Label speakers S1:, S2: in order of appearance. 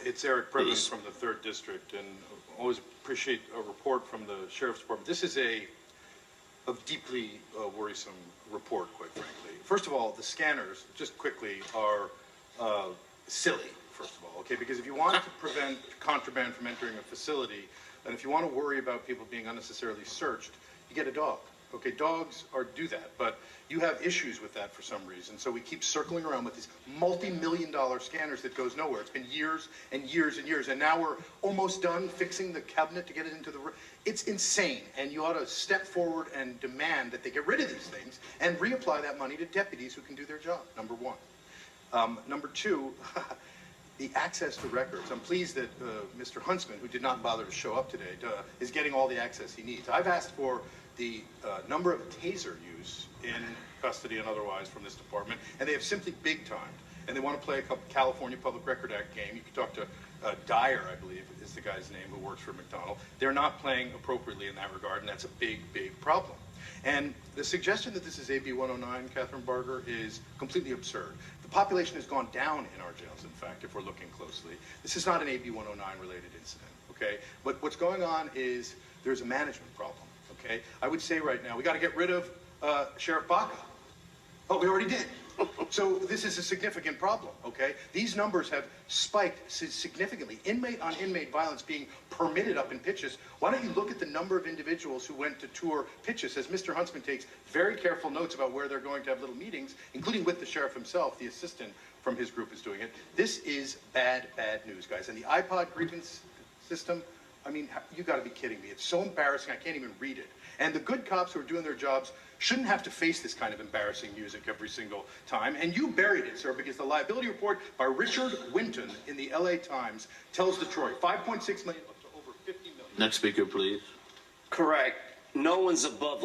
S1: It's Eric Previn from the 3rd District, and always appreciate a report from the Sheriff's Department. This is a deeply worrisome report, quite frankly. First of all, the scanners, just quickly, are silly, first of all, okay? Because if you want to prevent contraband from entering a facility, and if you want to worry about people being unnecessarily searched, you get a dog. Okay, dogs do that, but you have issues with that for some reason. So we keep circling around with these multi-million-dollar scanners that goes nowhere. It's been years and years and years, and now we're almost done fixing the cabinet to get it into the room. It's insane, and you ought to step forward and demand that they get rid of these things and reapply that money to deputies who can do their job, number one. Number two, the access to records. I'm pleased that Mr. Huntsman, who did not bother to show up today, is getting all the access he needs. I've asked for the number of taser use in custody and otherwise from this department, and they have simply big-timed. And they want to play a California Public Record Act game. You can talk to Dyer, I believe, is the guy's name, who works for McDonald. They're not playing appropriately in that regard, and that's a big, big problem. And the suggestion that this is AB 109, Catherine Barger, is completely absurd. The population has gone down in our jails, in fact, if we're looking closely. This is not an AB 109 related incident, okay? But what's going on is there's a management problem, okay? I would say right now, we got to get rid of Sheriff Baca. Oh, we already did. So this is a significant problem, okay? These numbers have spiked significantly. Inmate on inmate violence being permitted up in Pitchess. Why don't you look at the number of individuals who went to tour Pitchess, as Mr. Huntsman takes very careful notes about where they're going to have little meetings, including with the sheriff himself. The assistant from his group is doing it. This is bad, bad news, guys. And the iPod grievance system, I mean, you got to be kidding me. It's so embarrassing, I can't even read it. And the good cops who are doing their jobs shouldn't have to face this kind of embarrassing music every single time. And you buried it, sir, because the liability report by Richard Winton in the LA Times tells Detroit 5.6 million up to over 50 million.
S2: Next speaker, please.
S3: Correct. No one's above